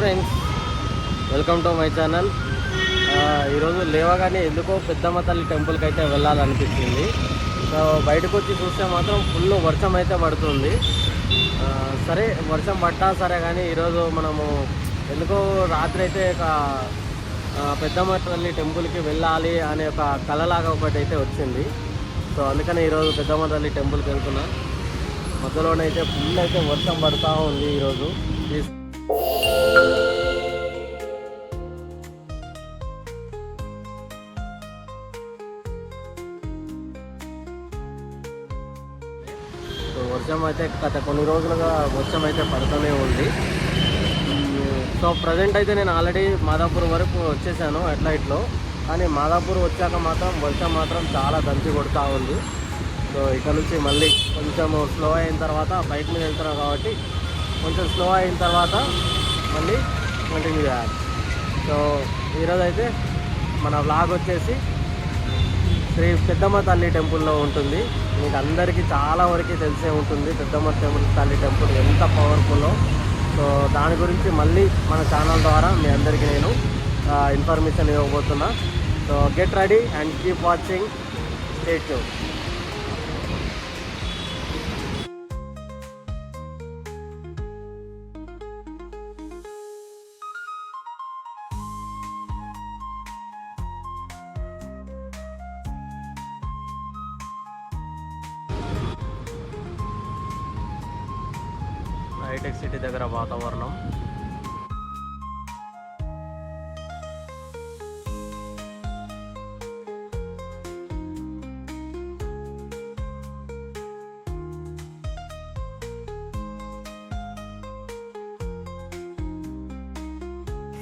Friends, welcome to my channel. ఈరోజు లేవగానే ఎందుకో పెద్దమ్మ తల్లి టెంపుల్కి అయితే వెళ్ళాలనిపించింది. సో బయటకు వచ్చి చూస్తే మాత్రం ఫుల్ వర్షం అయితే పడుతుంది. సరే వర్షం పడ్డా సరే కానీ ఈరోజు మనము ఎందుకో రాత్రి అయితే ఒక పెద్దమ్మ తల్లి టెంపుల్కి వెళ్ళాలి అనే ఒక కళలాగా ఒకటి అయితే వచ్చింది. సో అందుకని ఈరోజు పెద్దమ్మ తల్లి టెంపుల్కి వెళ్తున్నా. మధ్యలోనైతే ఫుల్ అయితే వర్షం పడుతూ ఉంది ఈరోజు. వర్షం అయితే గత కొన్ని రోజులుగా వర్షం అయితే పడుతూనే ఉంది. సో ప్రజెంట్ అయితే నేను ఆల్రెడీ మాదాపూర్ వరకు వచ్చేసాను అట్లైట్లో. కానీ మాదాపూర్ వచ్చాక మాత్రం వర్షం మాత్రం చాలా దంచి కొడుతూ ఉంది. సో ఇక్కడ నుంచి మళ్ళీ కొంచెం స్లో అయిన తర్వాత బైక్ మీద వెళ్తున్నాం కాబట్టి కొంచెం స్లో అయిన తర్వాత మళ్ళీ కంటిన్యూ చేయాలి. సో ఈరోజు అయితే మన వ్లాగ్ వచ్చేసి శ్రీ పెద్దమ్మ తల్లి టెంపుల్లో ఉంటుంది. మీకు అందరికీ చాలా వరకు తెలిసే ఉంటుంది పెద్దమ్మ తల్లి టెంపుల్ ఎంత పవర్ఫుల్లో. సో దాని గురించి మళ్ళీ మన ఛానల్ ద్వారా మీ అందరికీ నేను ఇన్ఫర్మేషన్ ఇవ్వబోతున్నా. So get ready and keep watching, stay tune. Hitech city దగ్గర వాతావరణం.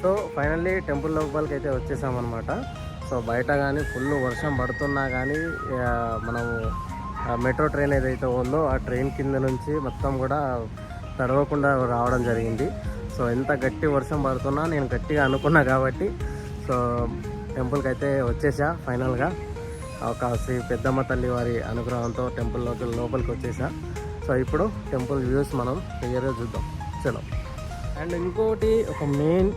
సో ఫైనల్లీ టెంపుల్ లోపలికి అయితే వచ్చేసామన్నమాట. సో బయట కానీ ఫుల్ వర్షం పడుతున్నా కానీ మనము మెట్రో ట్రైన్ ఏదైతే ఉందో ఆ ట్రైన్ కింద నుంచి మొత్తం కూడా తడవకుండా రావడం జరిగింది. సో ఎంత గట్టి వర్షం పడుతున్నా నేను గట్టిగా అనుకున్నా కాబట్టి సో టెంపుల్కి అయితే వచ్చేసా. ఫైనల్గా ఒక శ్రీ పెద్దమ్మ తల్లి వారి అనుగ్రహంతో టెంపుల్ లోపలికి వచ్చేసా. సో ఇప్పుడు టెంపుల్ వ్యూస్ మనం క్లియర్గా చూద్దాం. చలో. అండ్ ఇంకోటి ఒక మెయిన్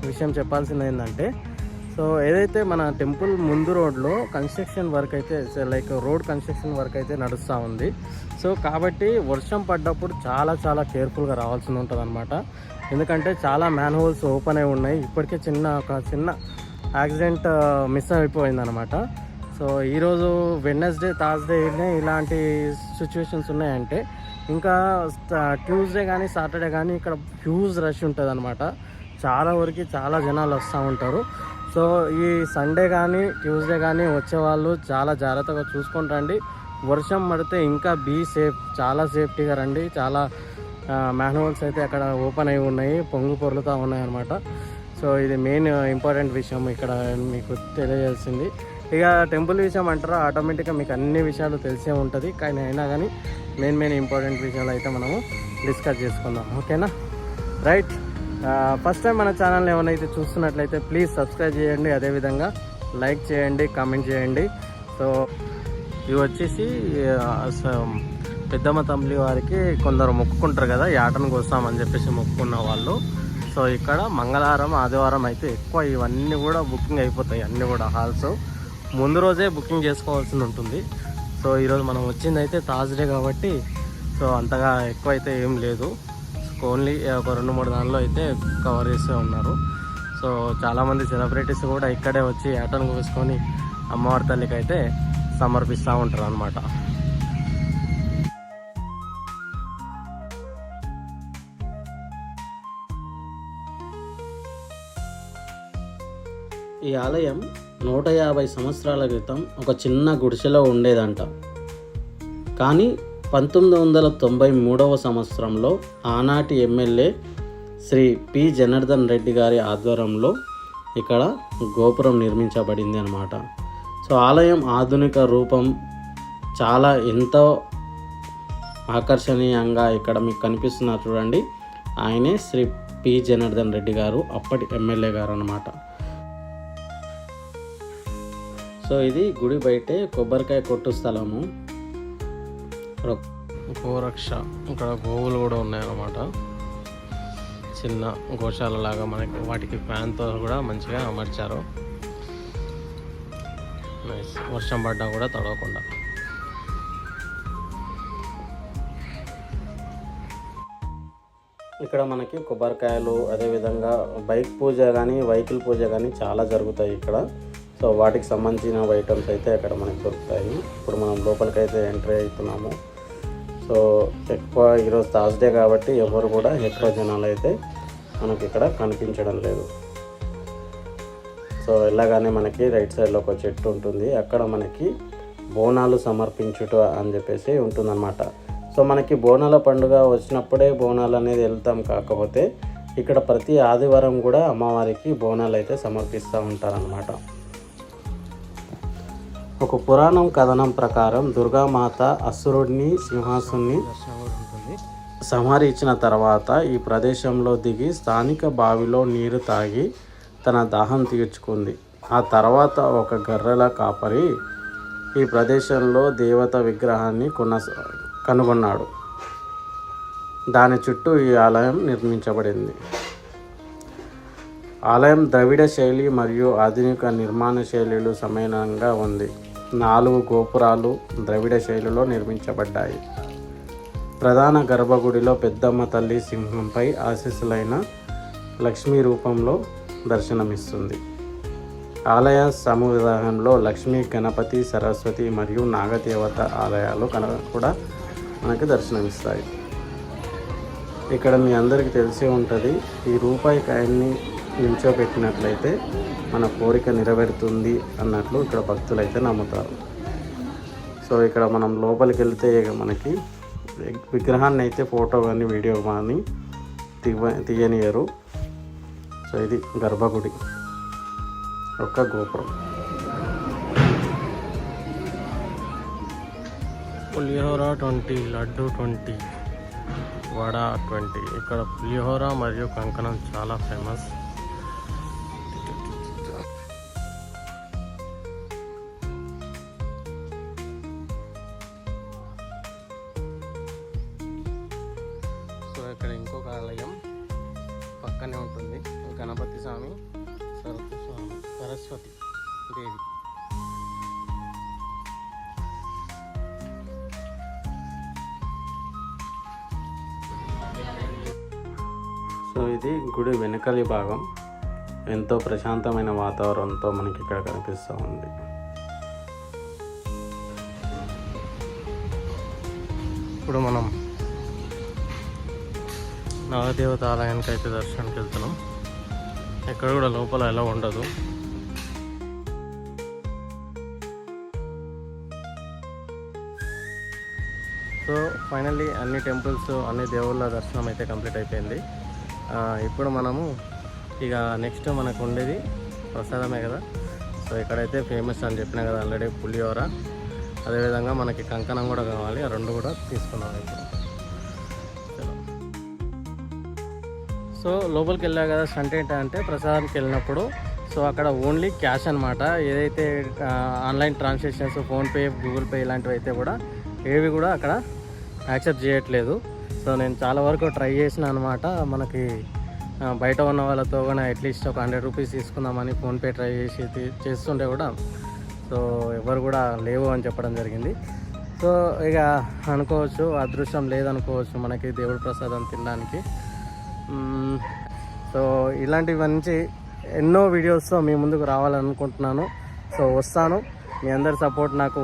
విషయం చెప్పాల్సింది ఏంటంటే, సో ఏదైతే మన టెంపుల్ ముందు రోడ్లో కన్స్ట్రక్షన్ వర్క్ అయితే లైక్ రోడ్ కన్స్ట్రక్షన్ వర్క్ అయితే నడుస్తూ ఉంది. సో కాబట్టి వర్షం పడ్డప్పుడు చాలా చాలా కేర్ఫుల్గా రావాల్సి ఉంటుంది అనమాట. ఎందుకంటే చాలా మ్యాన్ హోల్స్ ఓపెన్ అయి ఉన్నాయి. ఇప్పటికే ఒక చిన్న యాక్సిడెంట్ మిస్ అయిపోయిందనమాట. సో ఈరోజు వెడ్నెస్డే థర్స్డే ఇలాంటి సిచ్యువేషన్స్ ఉన్నాయంటే ఇంకా ట్యూస్డే కానీ సాటర్డే కానీ ఇక్కడ హ్యూజ్ రష్ ఉంటుంది అనమాట. చాలా వరకు చాలా జనాలు వస్తూ ఉంటారు. సో ఈ సండే కానీ ట్యూస్డే కానీ వచ్చేవాళ్ళు చాలా జాగ్రత్తగా చూసుకొని రండి. వర్షం పడితే ఇంకా బీ సేఫ్, చాలా సేఫ్టీగా రండి. చాలా మ్యాన్హోల్స్ అయితే అక్కడ ఓపెన్ అయి ఉన్నాయి, పొర్లుతూ ఉన్నాయి అన్నమాట. సో ఇది మెయిన్ ఇంపార్టెంట్ విషయం ఇక్కడ మీకు తెలియజేసింది. ఇక టెంపుల్ విషయం అంటారా, ఆటోమేటిక్గా మీకు అన్ని విషయాలు తెలిసే ఉంటుంది. కానీ అయినా కానీ మెయిన్ ఇంపార్టెంట్ విషయాలు అయితే మనము డిస్కస్ చేసుకుందాం. ఓకేనా? రైట్. ఫస్ట్ టైం మన ఛానల్ ఏమైనా చూస్తున్నట్లయితే ప్లీజ్ సబ్స్క్రైబ్ చేయండి, అదేవిధంగా లైక్ చేయండి, కామెంట్ చేయండి. సో ఇవి వచ్చేసి పెద్దమ్మ తల్లి వారికి కొందరు మొక్కుకుంటారు కదా, యాటను కోస్తామని చెప్పేసి మొక్కుకున్న వాళ్ళు. సో ఇక్కడ మంగళవారం ఆదివారం అయితే ఎక్కువ ఇవన్నీ కూడా బుకింగ్ అయిపోతాయి. అన్నీ కూడా హాల్స్ ముందు రోజే బుకింగ్ చేసుకోవాల్సి ఉంటుంది. సో ఈరోజు మనం వచ్చింది అయితే థర్స్డే కాబట్టి సో అంతగా ఎక్కువ అయితే ఏం లేదు. ఓన్లీ ఒక 2-3 దానిలో అయితే కవర్ చేస్తూ ఉన్నారు. సో చాలామంది సెలబ్రిటీస్ కూడా ఇక్కడే వచ్చి యాటను కోసుకొని అమ్మవారి తల్లికి అయితే సమర్పిస్తూ ఉంటారు అన్నమాట. ఈ ఆలయం 150 సంవత్సరాల క్రితం ఒక చిన్న గుడిసెలో ఉండేదంట. కానీ 1993వ సంవత్సరంలో ఆనాటి ఎమ్మెల్యే శ్రీ పి జనార్దన్ రెడ్డి గారి ఆధ్వర్యంలో ఇక్కడ గోపురం నిర్మించబడింది అన్నమాట. సో ఆలయం ఆధునిక రూపం చాలా ఎంతో ఆకర్షణీయంగా ఇక్కడ మీకు కనిపిస్తున్నారు చూడండి. ఆయనే శ్రీ పి జనార్దన్ రెడ్డి గారు, అప్పటి ఎమ్మెల్యే గారు అన్నమాట. సో ఇది గుడి బయటే కొబ్బరికాయ కొట్టు స్థలము. గోరక్ష, ఇక్కడ గోవులు కూడా ఉన్నాయన్నమాట. చిన్న గోశాల లాగా మనకి వాటికి ఫ్యాన్తో కూడా మంచిగా అమర్చారు. నైస్, వర్షం పడ్డా కూడా తడవకుండా. ఇక్కడ మనకి కొబ్బరికాయలు, అదేవిధంగా బైక్ పూజ కానీ వెహికల్ పూజ కానీ చాలా జరుగుతాయి ఇక్కడ. సో వాటికి సంబంధించిన ఐటమ్స్ అయితే అక్కడ మనకి దొరుకుతాయి. ఇప్పుడు మనం లోపలికి అయితే ఎంట్రీ అవుతున్నాము. సో ఎక్కువ ఈరోజు థర్స్డే కాబట్టి ఎవరు కూడా ఎక్కువ జనాలు అయితే మనకి ఇక్కడ కనిపించడం లేదు. సో వెళ్ళగానే మనకి రైట్ సైడ్లో ఒక చెట్టు ఉంటుంది, అక్కడ మనకి బోనాలు సమర్పించుట అని చెప్పేసి ఉంటుందన్నమాట. సో మనకి బోనాల పండుగ వచ్చినప్పుడే బోనాలు అనేది వెళ్తాం. కాకపోతే ఇక్కడ ప్రతి ఆదివారం కూడా అమ్మవారికి బోనాలు అయితే సమర్పిస్తూ ఉంటారనమాట. ఒక పురాణం కథనం ప్రకారం దుర్గామాత అసురుడిని, సింహాసుని సంహరించిన తర్వాత ఈ ప్రదేశంలో దిగి స్థానిక బావిలో నీరు తాగి తన దాహం తీర్చుకుంది. ఆ తర్వాత ఒక గర్రెల కాపరి ఈ ప్రదేశంలో దేవత విగ్రహాన్ని కనుగొన్నాడు. దాని చుట్టూ ఈ ఆలయం నిర్మించబడింది. ఆలయం ద్రవిడ శైలి మరియు ఆధునిక నిర్మాణ శైలిలు సమానంగా ఉంది. 4 గోపురాలు ద్రవిడ శైలిలో నిర్మించబడ్డాయి. ప్రధాన గర్భగుడిలో పెద్దమ్మ తల్లి సింహంపై ఆశీస్సులైన లక్ష్మీ రూపంలో దర్శనమిస్తుంది. ఆలయ సముదాయంలో లక్ష్మీ, గణపతి, సరస్వతి మరియు నాగదేవత ఆలయాలు కూడా మనకి దర్శనమిస్తాయి. ఇక్కడ మీ అందరికీ తెలిసి ఉంటుంది, ఈ రూపాయి కాయన్ని నిల్చోబెట్టినట్లయితే మన కోరిక నెరవేరుతుంది అన్నట్లు ఇక్కడ భక్తులు అయితే నమ్ముతారు. సో ఇక్కడ మనం లోపలికి వెళ్తే మనకి విగ్రహాన్ని అయితే ఫోటో కానీ వీడియో కానీ తీయనియరు. సో ఇది గర్భగుడి యొక్క గోపురం. పులిహోర 20, లడ్డు 20, వడ 20. ఇక్కడ పులిహోర మరియు కంకణం చాలా ఫేమస్. సో ఇక్కడ ఇంకొక ఆలయం పక్కనే ఉంటుంది, గణపతి స్వామి, సరస్వతి దేవి. సో ఇది గుడి వెనుకలి భాగం. ఎంతో ప్రశాంతమైన వాతావరణంతో మనకి ఇక్కడ కనిపిస్తూ ఉంది. ఇప్పుడు మనం నాగదేవత ఆలయానికి అయితే దర్శనానికి వెళ్తున్నాం. ఎక్కడ కూడా లోపల ఎలా ఉండదు. సో ఫైనల్లీ అన్ని టెంపుల్స్, అన్ని దేవుళ్ళ దర్శనం అయితే కంప్లీట్ అయిపోయింది. ఇప్పుడు మనము ఇక నెక్స్ట్ మనకు ఉండేది ప్రసాదమే కదా. సో ఇక్కడైతే ఫేమస్ అని చెప్పినా కదా ఆల్రెడీ, పులిహోర, అదేవిధంగా మనకి కంకణం కూడా కావాలి. ఆ 2 కూడా తీసుకున్నాం ఇప్పుడు. సో లోపలికి వెళ్ళా కదా, స్టంట్ ఏంటంటే ప్రసాదానికి వెళ్ళినప్పుడు సో అక్కడ ఓన్లీ క్యాష్ అనమాట. ఏదైతే online transactions, PhonePe, Google pay ఇలాంటివి అయితే కూడా ఏవి కూడా అక్కడ యాక్సెప్ట్ చేయట్లేదు. సో నేను చాలా వరకు ట్రై చేసిన అనమాట. మనకి బయట ఉన్న వాళ్ళతో కూడా అట్లీస్ట్ ఒక 100 రూపీస్ తీసుకుందామని ఫోన్పే ట్రై చేస్తుంటే కూడా సో ఎవరు కూడా లేవు అని చెప్పడం జరిగింది. సో ఇక అనుకోవచ్చు, అదృష్టం లేదనుకోవచ్చు మనకి దేవుడి ప్రసాదం తినడానికి. సో ఇలాంటి మంచి ఎన్నో వీడియోస్తో మీ ముందుకు రావాలనుకుంటున్నాను. సో వస్తాను. మీ అందరి సపోర్ట్ నాకు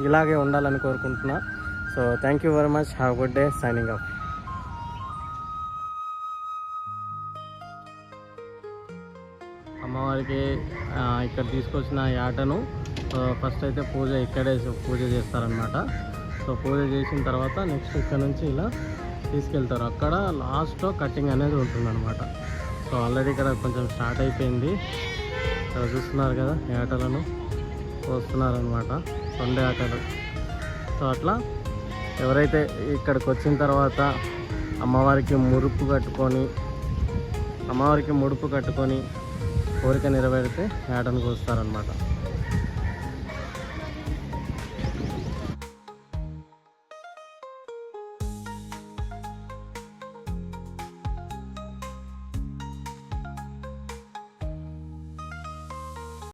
ఇలాగే ఉండాలని కోరుకుంటున్నా. So thank you very much. Have good day. Signing off. అమ్మవారికి ఇక్కడ తీసుకొచ్చిన యాటను ఫస్ట్ అయితే ఇక్కడే పూజ చేస్తారనమాట. సో పూజ చేసిన తర్వాత నెక్స్ట్ ఇక్కడ నుంచి ఇలా తీసుకెళ్తారు. అక్కడ లాస్ట్లో కటింగ్ అనేది ఉంటుందన్నమాట. సో ఆల్రెడీ ఇక్కడ కొంచెం స్టార్ట్ అయిపోయింది. ఇక్కడ చూస్తున్నారు కదా, యాటలను కోస్తున్నారనమాట, 2 యాటలు. సో అట్లా ఎవరైతే ఇక్కడికి వచ్చిన తర్వాత అమ్మవారికి ముడుపు కట్టుకొని కోరిక నెరవేరితే యాటను కోస్తారనమాట.